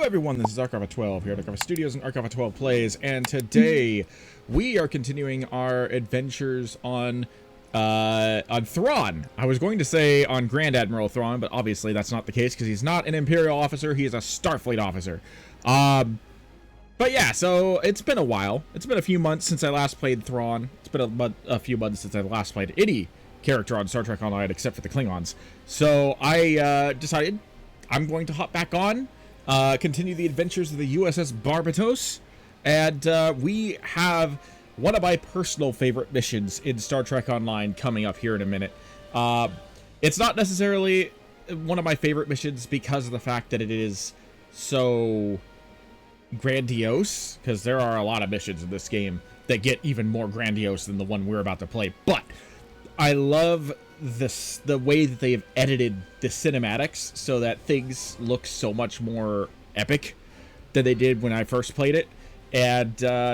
everyone, this is Archive of 12 here at Archive Studios and Archive of 12 Plays, and today we are continuing our adventures on Thrawn. I was going to say on Grand Admiral Thrawn, but obviously that's not the case because he's not an Imperial officer, he is a Starfleet officer. But yeah, so it's been a while. It's been a few months since I last played Thrawn. It's been a few months since I last played any character on Star Trek Online except for the Klingons. So I decided I'm going to hop back on, continue the adventures of the USS Barbatos, and we have one of my personal favorite missions in Star Trek Online coming up here in a minute. It's not necessarily one of my favorite missions because of the fact that it is so grandiose, because there are a lot of missions in this game that get even more grandiose than the one we're about to play, but I love the way that they have edited the cinematics so that things look so much more epic than they did when I first played it, and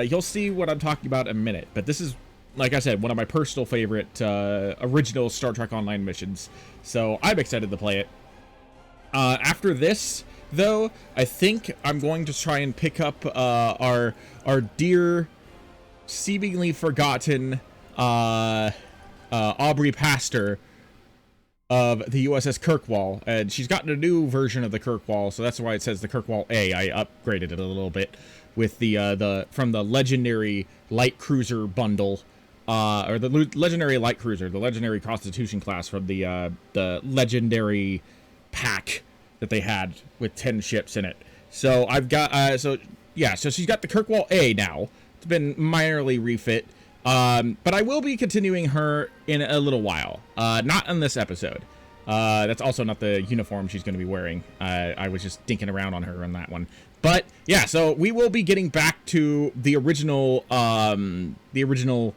you'll see what I'm talking about in a minute. But this is, like I said, one of my personal favorite original Star Trek Online missions, so I'm excited to play it. After this, though, I think I'm going to try and pick up our dear, seemingly forgotten Aubrey Pastor of the USS Kirkwall, and she's gotten a new version of the Kirkwall, so that's why it says the Kirkwall A. I upgraded it a little bit with the from the legendary light cruiser bundle, or the legendary light cruiser, the legendary Constitution class from the legendary pack that they had with 10 ships in it. So I've got so she's got the Kirkwall A now. It's been minorly refit. But I will be continuing her in a little while. Not in this episode. That's also not the uniform she's going to be wearing. I was just dinking around on her on that one. But yeah, so we will be getting back to the original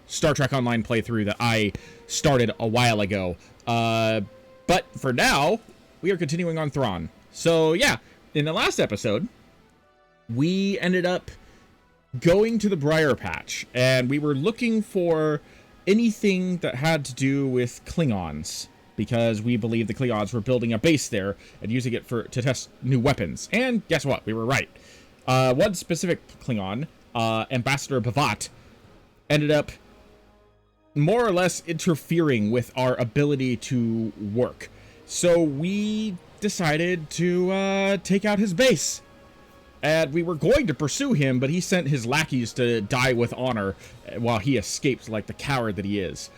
Star Trek Online playthrough that I started a while ago. But for now, we are continuing on Thrawn. So yeah, in the last episode, we ended up going to the Briar Patch, and we were looking for anything that had to do with Klingons, because we believe the Klingons were building a base there and using it to test new weapons. And guess what? We were right. One specific Klingon, Ambassador Bavat, ended up more or less interfering with our ability to work. So we decided to take out his base. And we were going to pursue him, but he sent his lackeys to die with honor while he escaped like the coward that he is.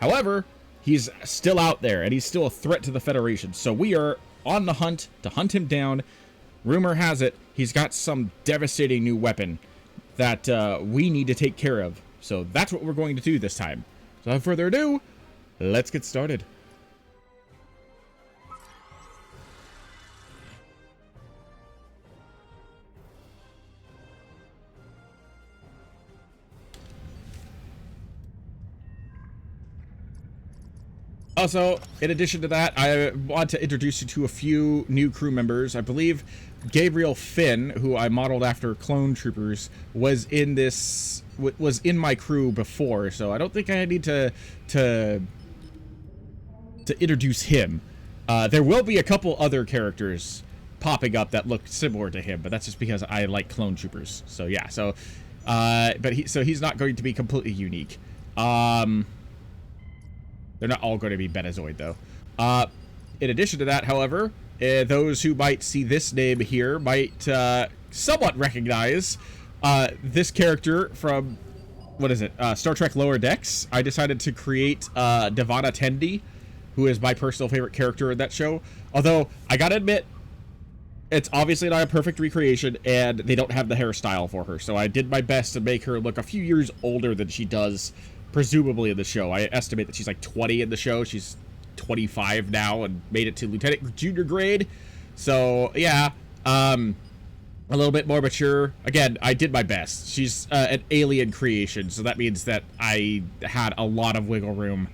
However, he's still out there, and he's still a threat to the Federation. So we are on the hunt to hunt him down. Rumor has it, he's got some devastating new weapon that we need to take care of. So that's what we're going to do this time. So without further ado, let's get started. Also, in addition to that, I want to introduce you to a few new crew members. I believe Gabriel Finn, who I modeled after Clone Troopers, was in my crew before, so I don't think I need to introduce him. There will be a couple other characters popping up that look similar to him, but that's just because I like Clone Troopers. So yeah, so he's not going to be completely unique. They're not all going to be Betazoid, though. In addition to that, however, those who might see this name here might somewhat recognize this character from, what is it, Star Trek Lower Decks. I decided to create Devana Tendi, who is my personal favorite character in that show. Although, I gotta admit, it's obviously not a perfect recreation, and they don't have the hairstyle for her. So I did my best to make her look a few years older than she does presumably in the show. I estimate that she's like 20 in the show. She's 25 now and made it to Lieutenant Junior grade. So yeah, a little bit more mature. Again, I did my best. She's an alien creation, so that means that I had a lot of wiggle room.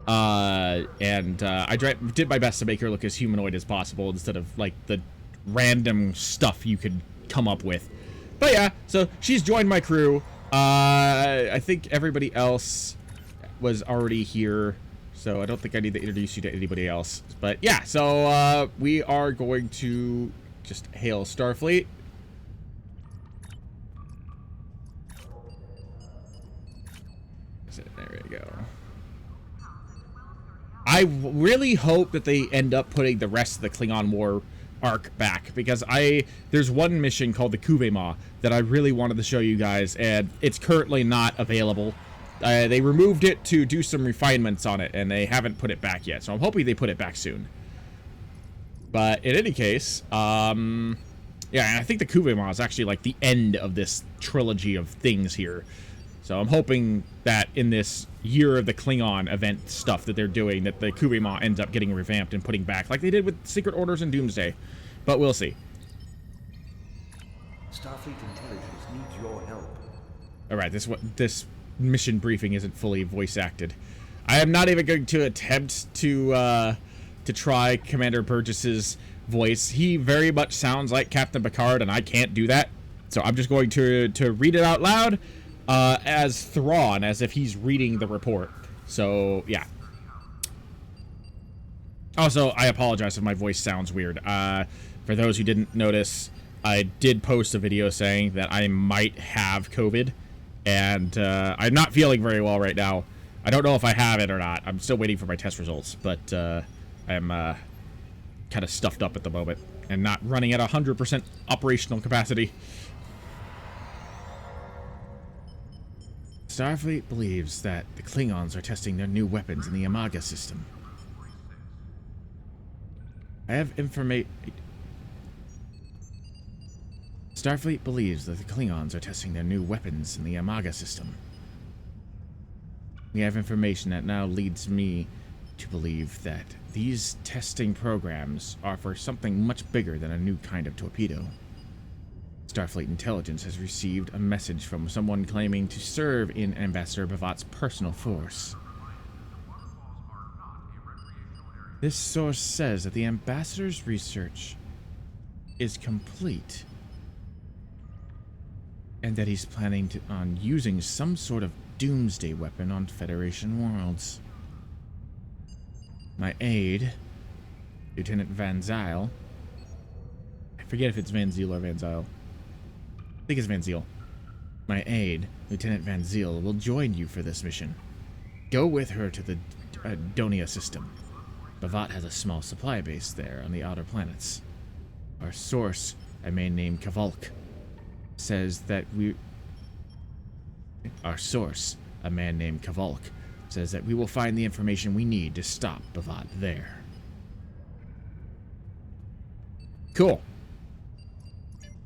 And I did my best to make her look as humanoid as possible instead of like the random stuff you could come up with. But yeah, so she's joined my crew. I think everybody else was already here, so I don't think I need to introduce you to anybody else. But yeah, so we are going to just hail Starfleet. There we go. I really hope that they end up putting the rest of the Klingon War arc back, because there's one mission called the Kuvema that I really wanted to show you guys, and it's currently not available. They removed it to do some refinements on it, and they haven't put it back yet, so I'm hoping they put it back soon. But in any case, yeah, and I think the Kuvema is actually like the end of this trilogy of things here. So I'm hoping that in this Year of the Klingon event stuff that they're doing, that the Kuvema ends up getting revamped and putting back, like they did with Secret Orders and Doomsday. But we'll see. Starfleet intelligence needs your help. All right, this mission briefing isn't fully voice acted. I am not even going to attempt to try Commander Burgess's voice. He very much sounds like Captain Picard, and I can't do that. So I'm just going to read it out loud. As Thrawn, as if he's reading the report. So, yeah. Also, I apologize if my voice sounds weird. For those who didn't notice, I did post a video saying that I might have COVID, and I'm not feeling very well right now. I don't know if I have it or not. I'm still waiting for my test results, but I'm kind of stuffed up at the moment and not running at 100% operational capacity. Starfleet believes that the Klingons are testing their new weapons in the Amaga system. Starfleet believes that the Klingons are testing their new weapons in the Amaga system. We have information that now leads me to believe that these testing programs are for something much bigger than a new kind of torpedo. Starfleet intelligence has received a message from someone claiming to serve in Ambassador Bavat's personal force. This source says that the ambassador's research is complete, and that he's planning on using some sort of doomsday weapon on Federation worlds. My aide, Lieutenant Van Zyl, I forget if it's Van Zyl or Van Zyl. I think it's Van Zyl. My aide, Lieutenant Van Zyl, will join you for this mission. Go with her to the Donia system. Bavat has a small supply base there on the outer planets. Our source, a man named Kavalk, says that we will find the information we need to stop Bavat there. Cool.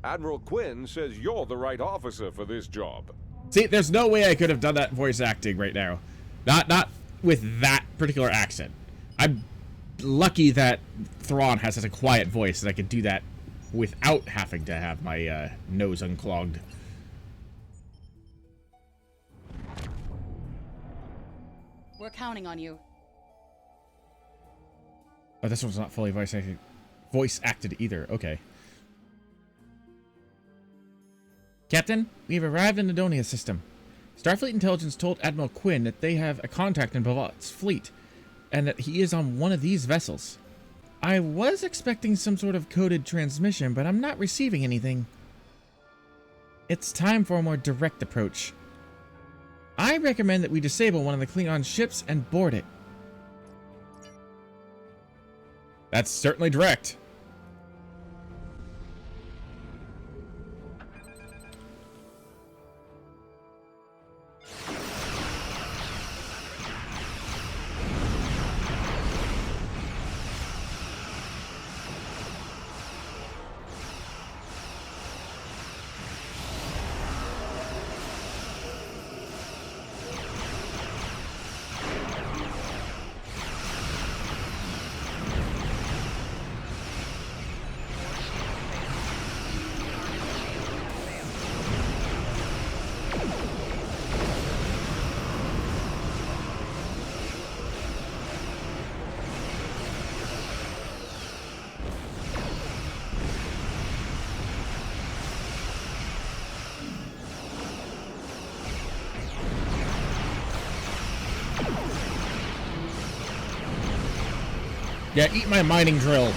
Admiral Quinn says you're the right officer for this job. See, there's no way I could have done that voice acting right now. Not with that particular accent. I'm lucky that Thrawn has such a quiet voice that I could do that without having to have my nose unclogged. We're counting on you. Oh, this one's not fully voice acted either. Okay. Captain, we've arrived in the Donia system. Starfleet intelligence told Admiral Quinn that they have a contact in Bavat's fleet, and that he is on one of these vessels. I was expecting some sort of coded transmission, but I'm not receiving anything. It's time for a more direct approach. I recommend that we disable one of the Klingon ships and board it. That's certainly direct. Yeah, eat my mining drill.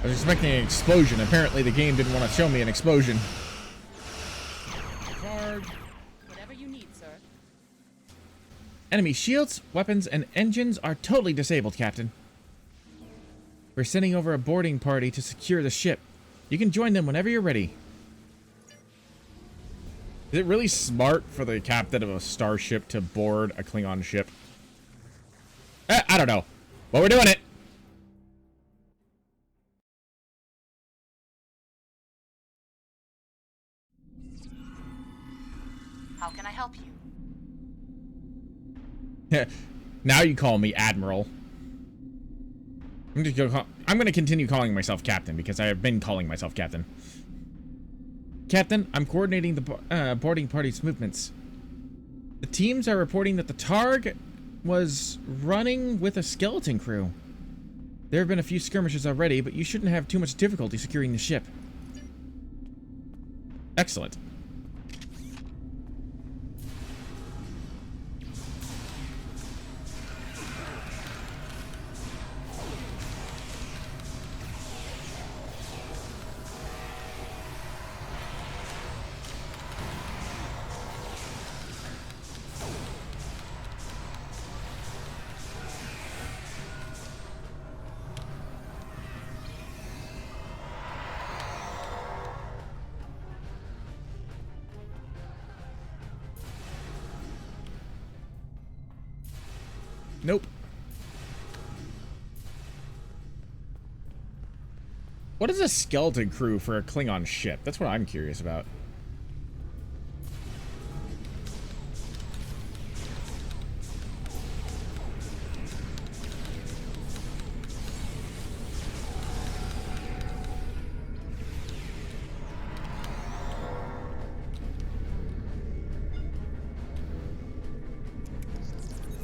I was expecting an explosion. Apparently the game didn't want to show me an explosion. Whatever you need, sir. Enemy shields, weapons, and engines are totally disabled, Captain. We're sending over a boarding party to secure the ship. You can join them whenever you're ready. Is it really smart for the captain of a starship to board a Klingon ship? I don't know. But we're doing it. How can I help you? Now you call me Admiral. I'm going to continue calling myself Captain because I have been calling myself Captain. Captain, I'm coordinating the boarding party's movements. The teams are reporting that the Targ was running with a skeleton crew. There have been a few skirmishes already, but you shouldn't have too much difficulty securing the ship. Excellent. Nope. What is a skeleton crew for a Klingon ship? That's what I'm curious about.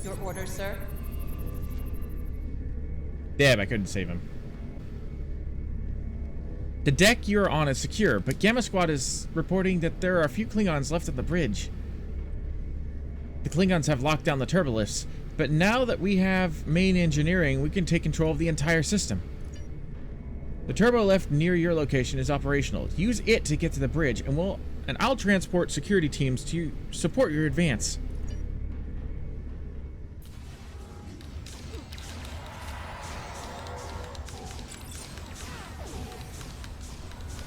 Your orders, sir? Damn, I couldn't save him. The deck you're on is secure, but Gamma Squad is reporting that there are a few Klingons left at the bridge. The Klingons have locked down the turbolifts, but now that we have main engineering, we can take control of the entire system. The turbo lift near your location is operational. Use it to get to the bridge, and I'll transport security teams to support your advance.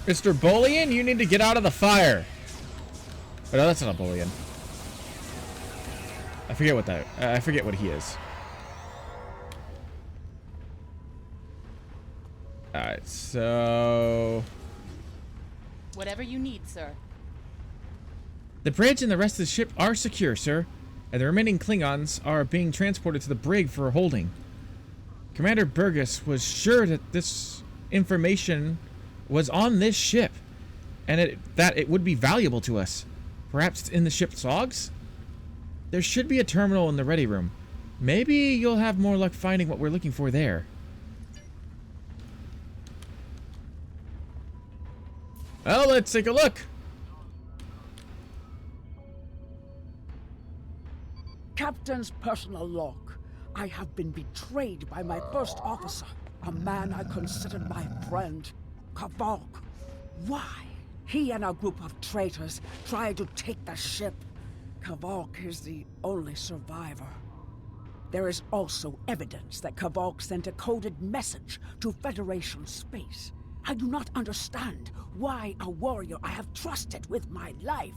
Mr. Bullion, you need to get out of the fire. Oh, no, that's not a Bullion. I forget what that. I forget what he is. All right, so Whatever you need, sir. the bridge and the rest of the ship are secure, sir, and the remaining Klingons are being transported to the brig for holding. Commander Burgess was sure that this information was on this ship, and that it would be valuable to us. Perhaps it's in the ship's logs? There should be a terminal in the ready room. Maybe you'll have more luck finding what we're looking for there. Well, let's take a look. Captain's personal log. I have been betrayed by my first officer, a man I considered my friend, Kavok. Why? He and a group of traitors tried to take the ship. Kavok is the only survivor. There is also evidence that Kavok sent a coded message to Federation space. I do not understand why a warrior I have trusted with my life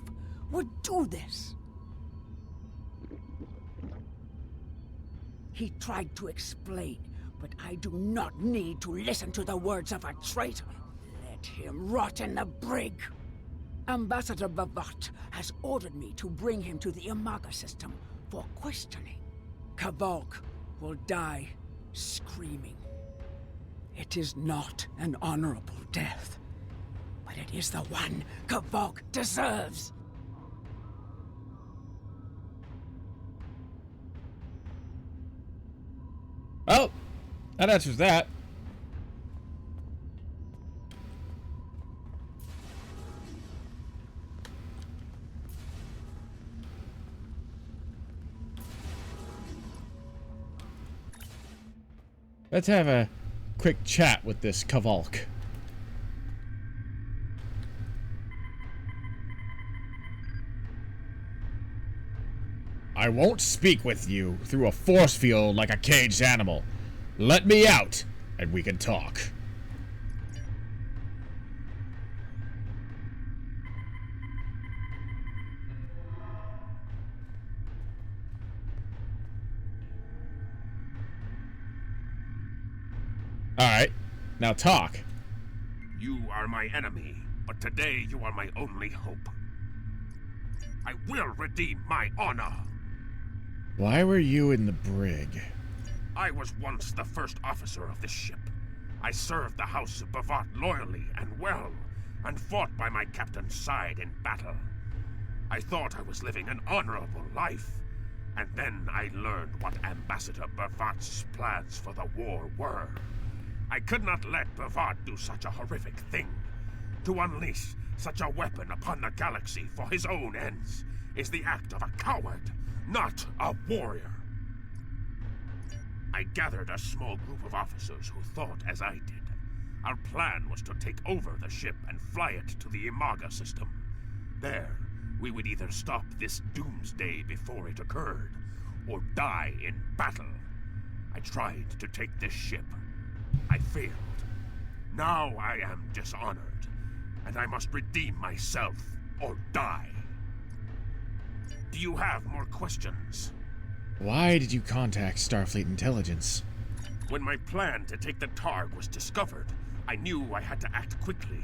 would do this. He tried to explain, but I do not need to listen to the words of a traitor. Let him rot in the brig. Ambassador Bavat has ordered me to bring him to the Imaga system for questioning. Kavok will die screaming. It is not an honorable death, but it is the one Kavok deserves. Oh, that answers that. Let's have a quick chat with this Kavalk. I won't speak with you through a force field like a caged animal. Let me out, and we can talk. Alright, now talk. You are my enemy, but today you are my only hope. I will redeem my honor. Why were you in the brig? I was once the first officer of this ship. I served the House of Bavat loyally and well, and fought by my captain's side in battle. I thought I was living an honorable life, and then I learned what Ambassador Bavat's plans for the war were. I could not let Bavat do such a horrific thing. To unleash such a weapon upon the galaxy for his own ends is the act of a coward, not a warrior. I gathered a small group of officers who thought as I did. Our plan was to take over the ship and fly it to the Imaga system. There, we would either stop this doomsday before it occurred, or die in battle. I tried to take this ship. I failed. Now I am dishonored, and I must redeem myself or die. Do you have more questions? Why did you contact Starfleet Intelligence? When my plan to take the Targ was discovered, I knew I had to act quickly.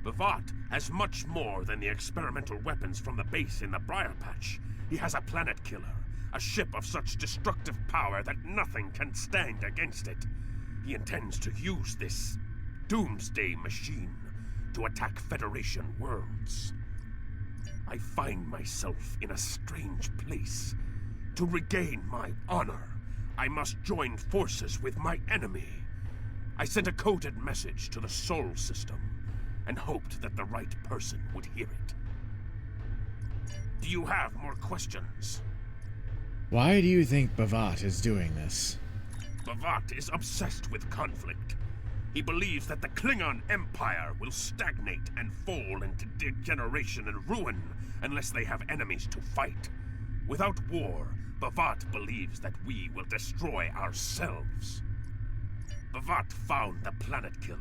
Bavat has much more than the experimental weapons from the base in the Briar Patch. He has a planet killer, a ship of such destructive power that nothing can stand against it. He intends to use this doomsday machine to attack Federation worlds. I find myself in a strange place. To regain my honor, I must join forces with my enemy. I sent a coded message to the Sol system and hoped that the right person would hear it. Do you have more questions? Why do you think Bavat is doing this? Bavat is obsessed with conflict. He believes that the Klingon Empire will stagnate and fall into degeneration and ruin unless they have enemies to fight. Without war, Bavat believes that we will destroy ourselves. Bavat found the planet killer,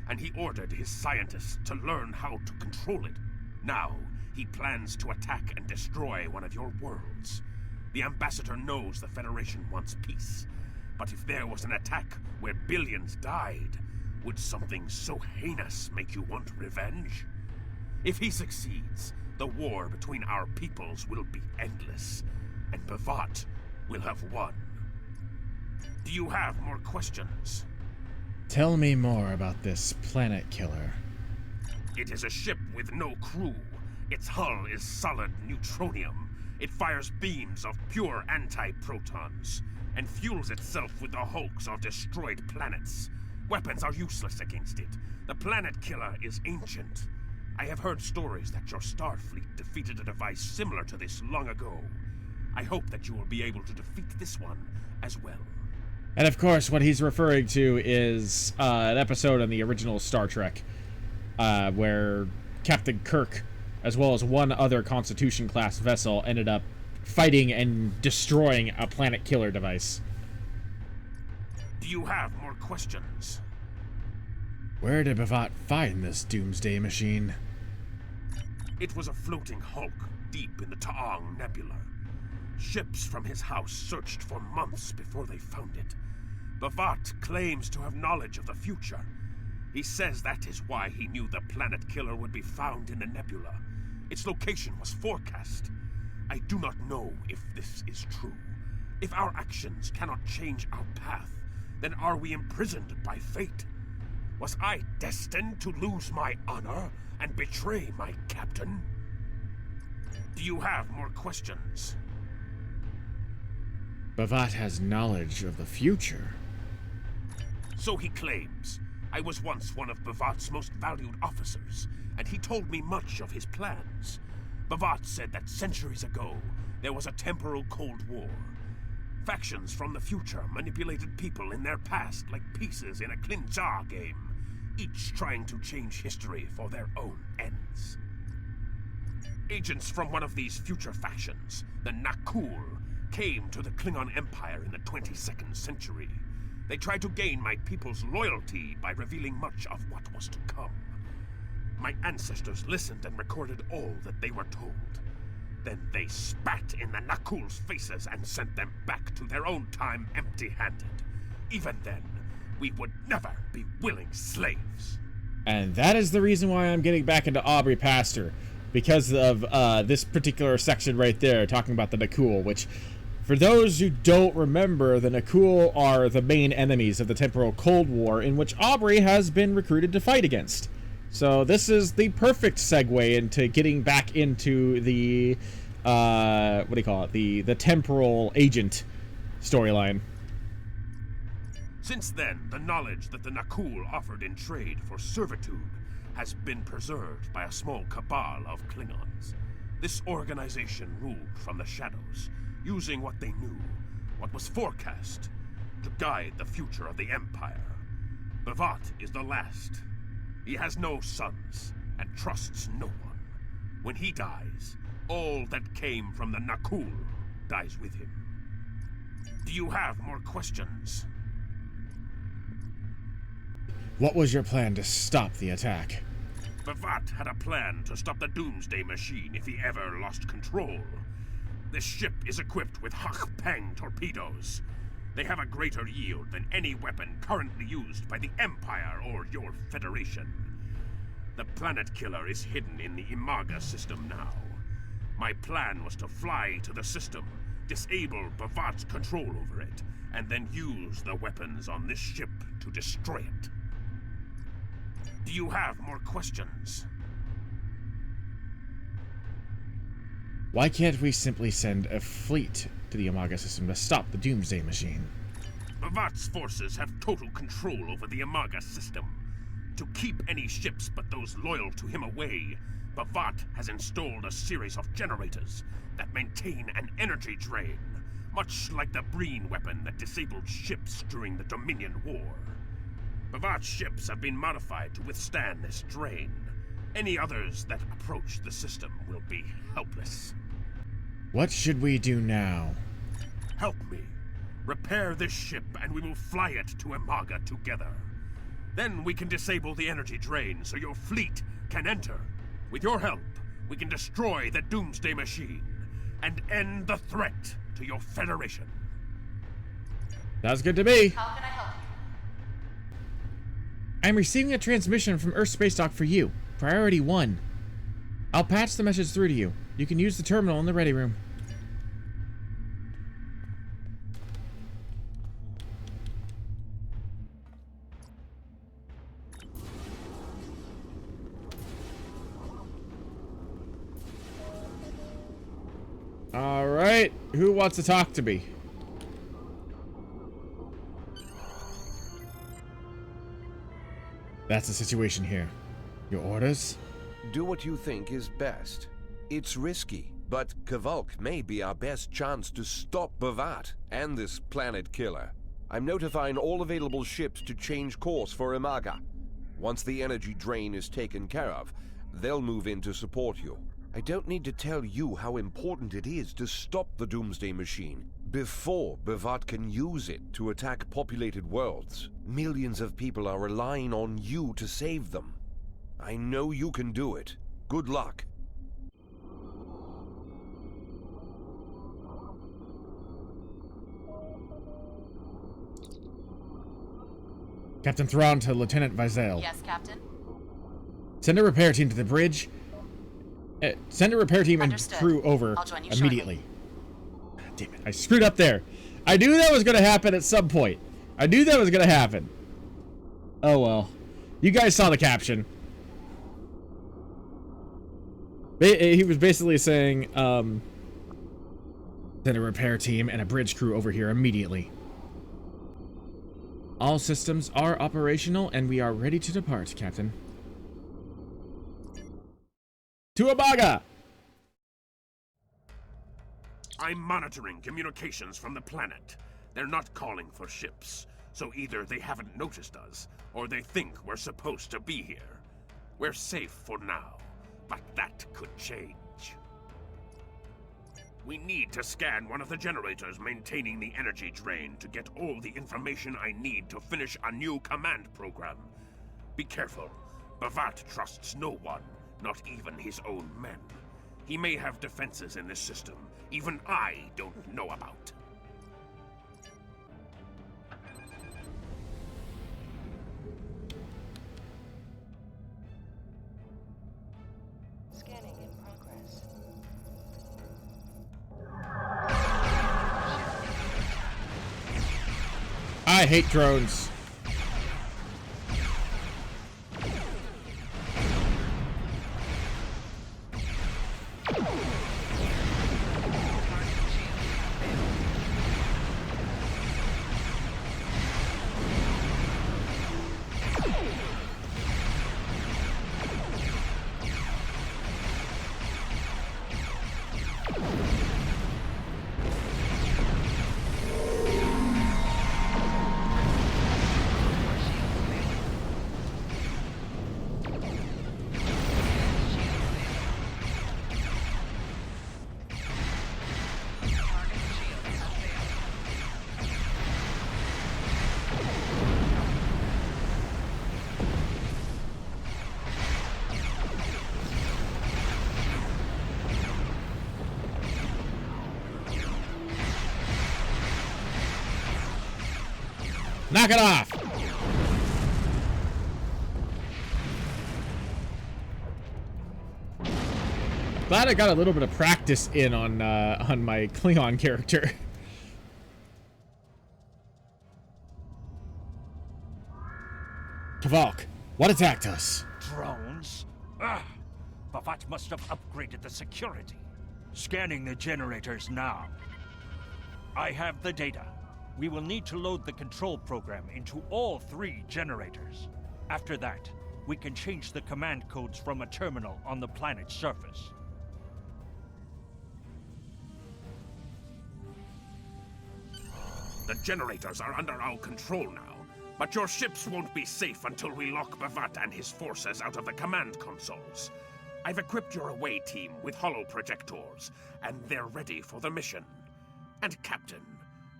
and he ordered his scientists to learn how to control it. Now, he plans to attack and destroy one of your worlds. The Ambassador knows the Federation wants peace, but if there was an attack where billions died, would something so heinous make you want revenge? If he succeeds, the war between our peoples will be endless, and Bavat will have won. Do you have more questions? Tell me more about this planet killer. It is a ship with no crew. Its hull is solid neutronium. It fires beams of pure anti-protons, and fuels itself with the hulks of destroyed planets. Weapons are useless against it. The planet killer is ancient. I have heard stories that your Starfleet defeated a device similar to this long ago. I hope that you will be able to defeat this one as well. And of course, what he's referring to is an episode on the original Star Trek, where Captain Kirk, as well as one other Constitution-class vessel, ended up fighting and destroying a planet killer device. Do you have more questions? Where did Bavat find this doomsday machine? It was a floating hulk deep in the Taong Nebula. Ships from his house searched for months before they found it. Bavat claims to have knowledge of the future. He says that is why he knew the planet killer would be found in the nebula. Its location was forecast. I do not know if this is true. If our actions cannot change our path, then are we imprisoned by fate? Was I destined to lose my honor and betray my captain? Do you have more questions? Bavat has knowledge of the future. So he claims. I was once one of Bavat's most valued officers, and he told me much of his plans. Bavat said that centuries ago, there was a temporal Cold War. Factions from the future manipulated people in their past like pieces in a Klingon game, each trying to change history for their own ends. Agents from one of these future factions, the Nakul, came to the Klingon Empire in the 22nd century. They tried to gain my people's loyalty by revealing much of what was to come. My ancestors listened and recorded all that they were told. Then they spat in the Nakul's faces and sent them back to their own time empty-handed. Even then, we would never be willing slaves. And that is the reason why I'm getting back into Aubrey Pastor. Because of this particular section right there, talking about the Nakul, which, for those who don't remember, the Nakul are the main enemies of the temporal Cold War, in which Aubrey has been recruited to fight against. So this is the perfect segue into getting back into the, what do you call it, the temporal agent storyline. Since then, the knowledge that the Nakul offered in trade for servitude has been preserved by a small cabal of Klingons. This organization ruled from the shadows, using what they knew, what was forecast, to guide the future of the Empire. Bavat is the last. He has no sons, and trusts no one. When he dies, all that came from the Nakul dies with him. Do you have more questions? What was your plan to stop the attack? Bavat had a plan to stop the Doomsday Machine if he ever lost control. This ship is equipped with Hak-Pang torpedoes. They have a greater yield than any weapon currently used by the Empire or your Federation. The planet killer is hidden in the Imaga system now. My plan was to fly to the system, disable Bavat's control over it, and then use the weapons on this ship to destroy it. Do you have more questions? Why can't we simply send a fleet to the Imaga system to stop the Doomsday Machine? Bavat's forces have total control over the Imaga system. To keep any ships but those loyal to him away, Bavat has installed a series of generators that maintain an energy drain, much like the Breen weapon that disabled ships during the Dominion War. Bavat's ships have been modified to withstand this drain. Any others that approach the system will be helpless. What should we do now? Help me. Repair this ship and we will fly it to Imaga together. Then we can disable the energy drain so your fleet can enter. With your help, we can destroy the Doomsday Machine and end the threat to your Federation. Sounds good to me. How can I help you? I'm receiving a transmission from Earth Space Dock for you. Priority 1. I'll patch the message through to you. You can use the terminal in the ready room. Alright, who wants to talk to me? That's the situation here. Your orders? Do what you think is best. It's risky, but Kavulk may be our best chance to stop Bavat and this planet killer. I'm notifying all available ships to change course for Imaga. Once the energy drain is taken care of, they'll move in to support you. I don't need to tell you how important it is to stop the Doomsday Machine before Bavat can use it to attack populated worlds. Millions of people are relying on you to save them. I know you can do it. Good luck. Captain Thrawn to Lieutenant Vizel. Yes, Captain. Send a repair team to the bridge. Send a repair team Understood. and crew over I'll join you immediately. Damn it, I screwed up there. I knew that was going to happen at some point. I knew that was going to happen. Oh well. You guys saw the caption. He was basically saying, send a repair team and a bridge crew over here immediately. All systems are operational and we are ready to depart, Captain. To Imaga! I'm monitoring communications from the planet. They're not calling for ships, so either they haven't noticed us, or they think we're supposed to be here. We're safe for now, but that could change. We need to scan one of the generators maintaining the energy drain to get all the information I need to finish a new command program. Be careful. Bavat trusts no one, not even his own men. He may have defenses in this system even I don't know about. Scanning in progress. I hate drones. Knock it off! Glad I got a little bit of practice in on my Klingon character. Kavok, what attacked us? Drones? Ah! Bavat must have upgraded the security. Scanning the generators now. I have the data. We will need to load the control program into all 3 generators. After that, we can change the command codes from a terminal on the planet's surface. The generators are under our control now, but your ships won't be safe until we lock Bavat and his forces out of the command consoles. I've equipped your away team with holo projectors, and they're ready for the mission. And Captain,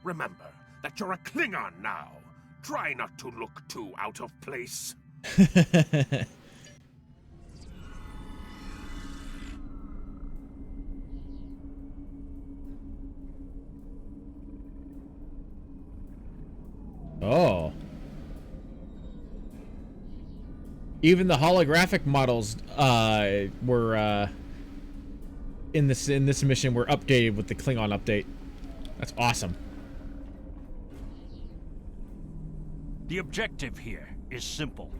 remember that you're a Klingon now. Try not to look too out of place. Oh. Even the holographic models were in this mission were updated with the Klingon update. That's awesome. The objective here is simple.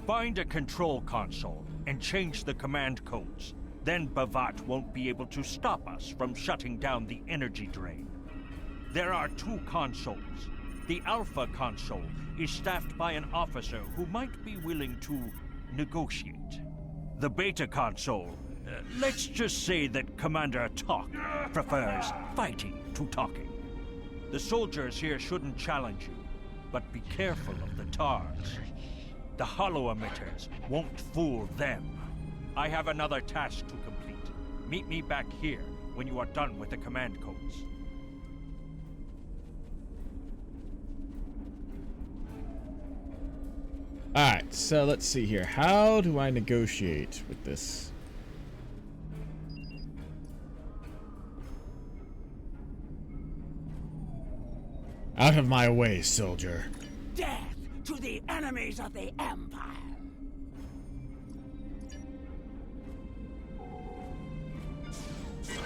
Find a control console and change the command codes. Then Bavat won't be able to stop us from shutting down the energy drain. There are 2 consoles. The Alpha console is staffed by an officer who might be willing to negotiate. The Beta console, let's just say that Commander Talk prefers fighting to talking. The soldiers here shouldn't challenge you, but be careful of the TARs. The holo emitters won't fool them. I have another task to complete. Meet me back here when you are done with the command codes. Alright, so let's see here. How do I negotiate with this? Out of my way, soldier. Death to the enemies of the Empire!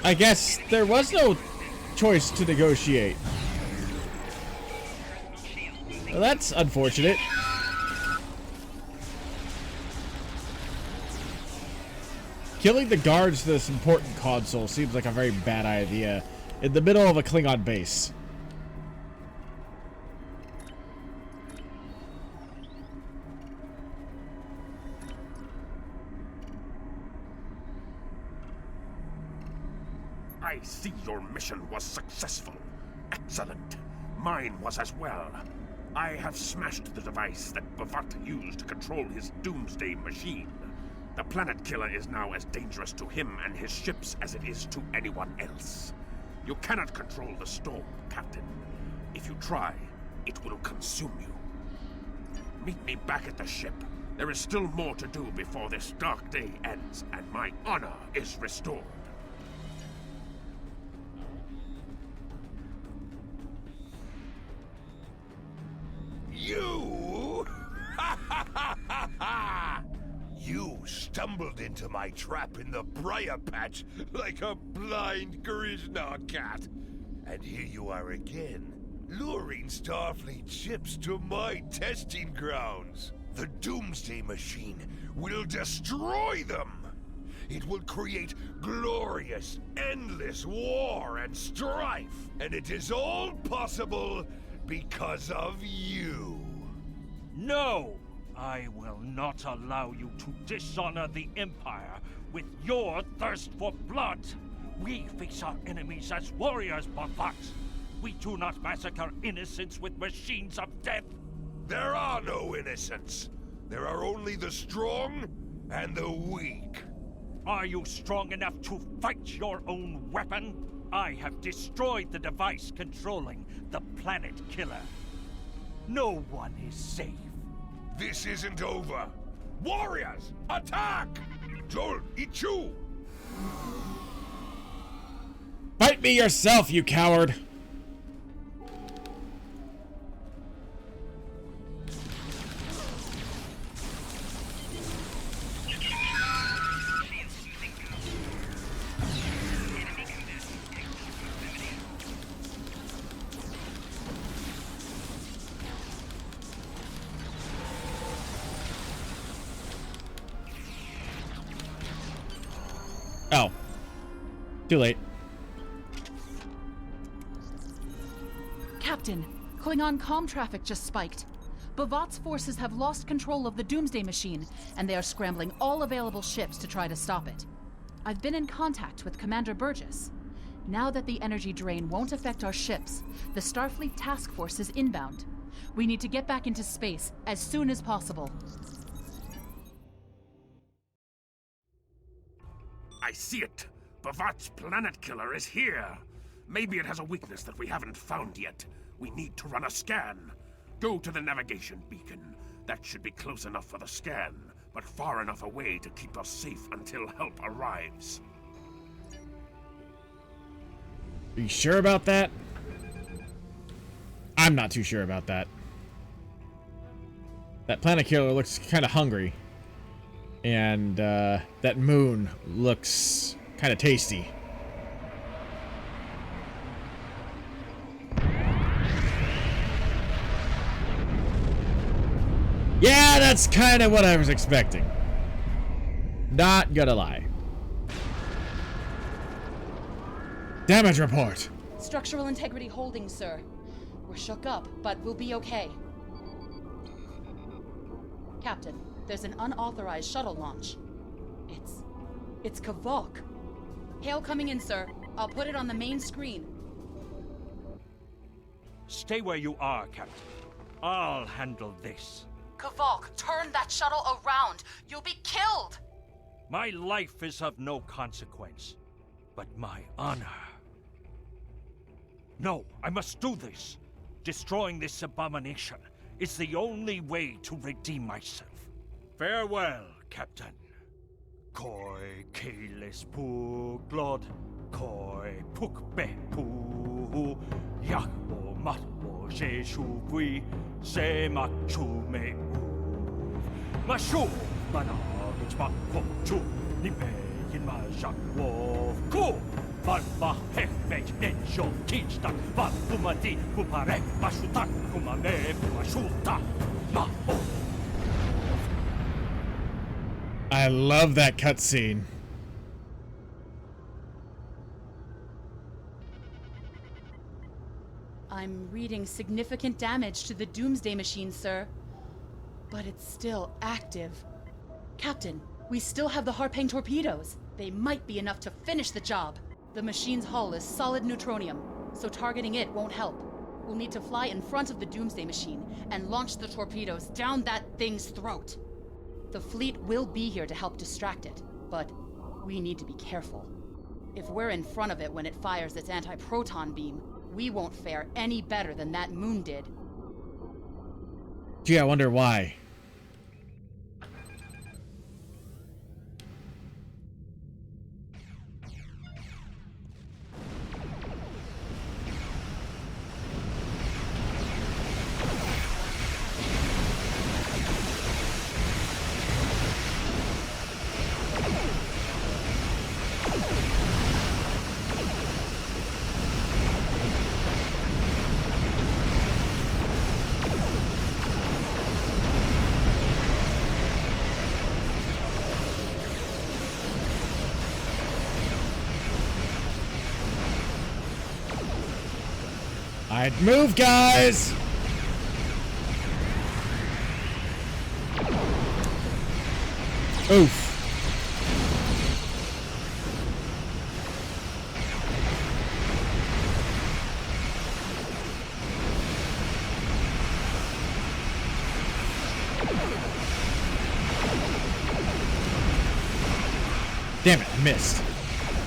I guess there was no choice to negotiate. Well, that's unfortunate. Killing the guards to this important console seems like a very bad idea in the middle of a Klingon base. I see your mission was successful. Excellent. Mine was as well. I have smashed the device that Bavat used to control his doomsday machine. The planet killer is now as dangerous to him and his ships as it is to anyone else. You cannot control the storm, Captain. If you try, it will consume you. Meet me back at the ship. There is still more to do before this dark day ends, and my honor is restored. You? You stumbled into my trap in the briar patch like a blind Krishna cat. And here you are again, luring Starfleet ships to my testing grounds. The Doomsday Machine will destroy them. It will create glorious, endless war and strife. And it is all possible because of you. No! I will not allow you to dishonor the Empire with your thirst for blood. We face our enemies as warriors, Bavat. We do not massacre innocents with machines of death. There are no innocents. There are only the strong and the weak. Are you strong enough to fight your own weapon? I have destroyed the device controlling the planet killer. No one is safe. This isn't over. Warriors, attack! Joel, Ichu! Fight me yourself, you coward! Oh. Too late. Captain, Klingon comm traffic just spiked. Bavat's forces have lost control of the Doomsday Machine, and they are scrambling all available ships to try to stop it. I've been in contact with Commander Burgess. Now that the energy drain won't affect our ships, the Starfleet task force is inbound. We need to get back into space as soon as possible. I see it. Bavat's planet killer is here. Maybe it has a weakness that we haven't found yet. We need to run a scan. Go to the navigation beacon. That should be close enough for the scan, but far enough away to keep us safe until help arrives. Are you sure about that? I'm not too sure about that. That planet killer looks kind of hungry. And that moon looks kind of tasty. Yeah, that's kind of what I was expecting. Not gonna lie. Damage report. Structural integrity holding, sir. We're shook up, but we'll be okay. Captain, there's an unauthorized shuttle launch. It's Kavok. Hail coming in, sir. I'll put it on the main screen. Stay where you are, Captain. I'll handle this. Kavok, turn that shuttle around. You'll be killed. My life is of no consequence, but my honor. No, I must do this. Destroying this abomination is the only way to redeem myself. Farewell, Captain. Koi keles pu glod, koi puk be pu, yak o mat o she shu bui, se mak chu me u. Ma shu mana gich mak ko chu, ni pe yin ma jak wo ku. Van ma hek mech en sho teach tak, van kumadi kupare, ma shu tak kumame, ma shu tak, ma o. I love that cutscene. I'm reading significant damage to the Doomsday Machine, sir. But it's still active. Captain, we still have the Harpang torpedoes. They might be enough to finish the job. The machine's hull is solid neutronium, so targeting it won't help. We'll need to fly in front of the Doomsday Machine and launch the torpedoes down that thing's throat. The fleet will be here to help distract it, but we need to be careful. If we're in front of it when it fires its anti-proton beam, we won't fare any better than that moon did. Gee, I wonder why. I'd move, guys! Oof. Damn it, I missed.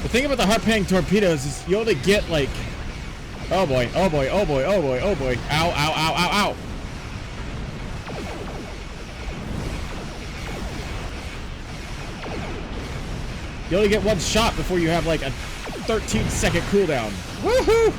The thing about the heart-paying torpedoes is you only get, like... Oh boy, oh boy, oh boy, oh boy, oh boy. Ow, ow, ow, ow, ow. You only get one shot before you have like a 13-second cooldown. Woohoo!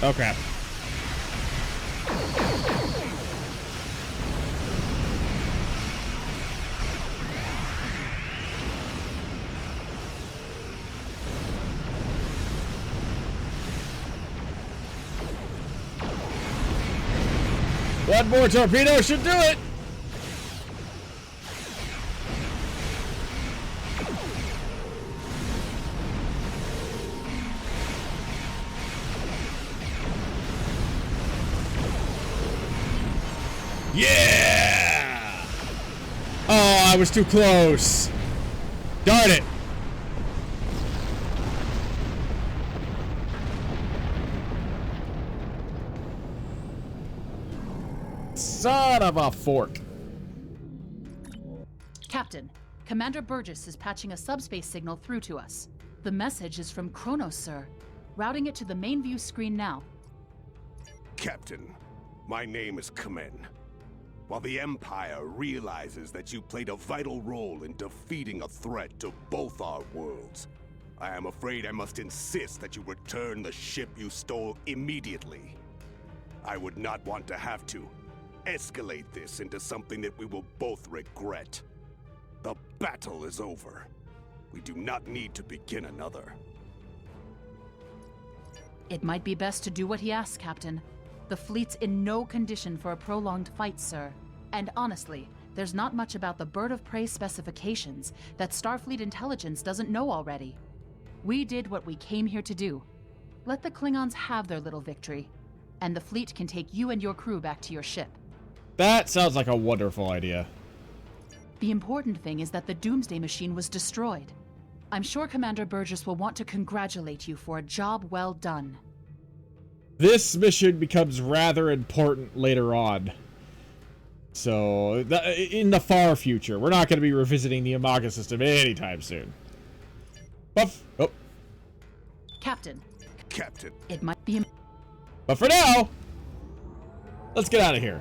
Oh crap. One more torpedo should do it! Yeah! Oh, I was too close. Darn it. Son of a fork. Captain, Commander Burgess is patching a subspace signal through to us. The message is from Kronos, sir. Routing it to the main view screen now. Captain, my name is Kamen. While the Empire realizes that you played a vital role in defeating a threat to both our worlds, I am afraid I must insist that you return the ship you stole immediately. I would not want to have to escalate this into something that we will both regret. The battle is over. We do not need to begin another. It might be best to do what he asks, Captain. The fleet's in no condition for a prolonged fight, sir. And honestly, there's not much about the bird of prey specifications that Starfleet intelligence doesn't know already. We did what we came here to do. Let the Klingons have their little victory, and the fleet can take you and your crew back to your ship. That sounds like a wonderful idea. The important thing is that the Doomsday Machine was destroyed. I'm sure Commander Burgess will want to congratulate you for a job well done. This mission becomes rather important later on. So, in the far future. We're not going to be revisiting the Amaga system anytime soon. Oh. Captain. Captain. It might be... But for now, let's get out of here.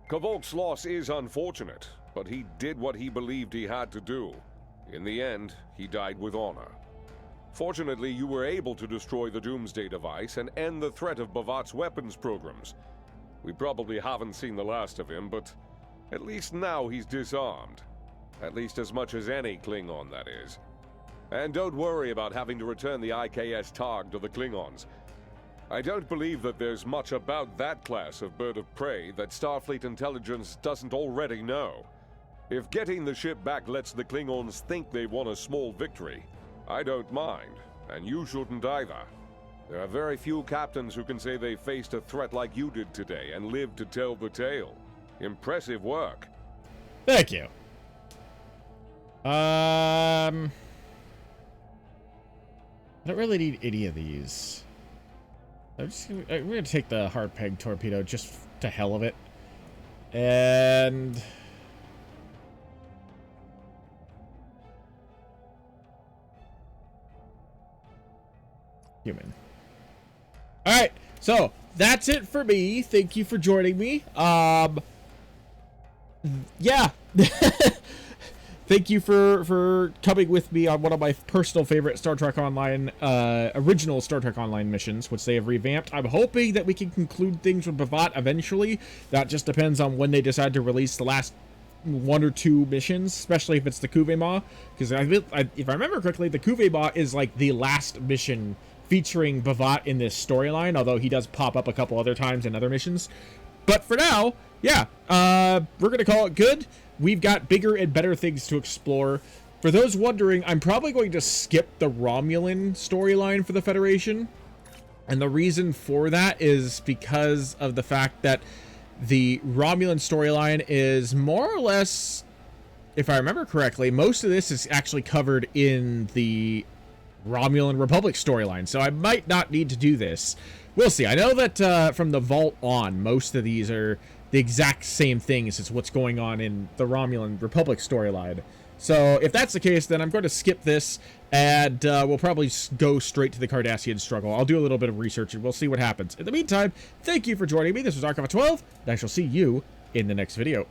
Kvolk's loss is unfortunate, but he did what he believed he had to do. In the end, he died with honor. Fortunately, you were able to destroy the Doomsday device and end the threat of Bavat's weapons programs. We probably haven't seen the last of him, but at least now he's disarmed. At least as much as any Klingon, that is. And don't worry about having to return the IKS Targ to the Klingons. I don't believe that there's much about that class of bird of prey that Starfleet intelligence doesn't already know. If getting the ship back lets the Klingons think they won a small victory, I don't mind, and you shouldn't either. There are very few captains who can say they faced a threat like you did today and lived to tell the tale. Impressive work. Thank you. I don't really need any of these. I'm gonna take the hard peg torpedo just to hell of it. And human. All right, so that's it for me. Thank you for joining me. Yeah. Thank you for coming with me on one of my personal favorite Star Trek Online, original Star Trek Online missions, which they have revamped. I'm hoping that we can conclude things with Bavat eventually. That just depends on when they decide to release the last 1 or 2 missions, especially if it's the Cuvée Ma. Because if I remember correctly, the Cuvée Ma is like the last mission featuring Bavat in this storyline, although he does pop up a couple other times in other missions. But for now, yeah, we're going to call it good. We've got bigger and better things to explore. For those wondering, I'm probably going to skip the Romulan storyline for the Federation. And the reason for that is because of the fact that the Romulan storyline is more or less, if I remember correctly, most of this is actually covered in the Romulan Republic storyline. So I might not need to do this. We'll see. I know that from the Vault on, most of these are the exact same things as what's going on in the Romulan Republic storyline. So if that's the case, then I'm going to skip this, and we'll probably go straight to the Cardassian struggle. I'll do a little bit of research, and we'll see what happens. In the meantime, thank you for joining me. This was Archive 12, and I shall see you in the next video.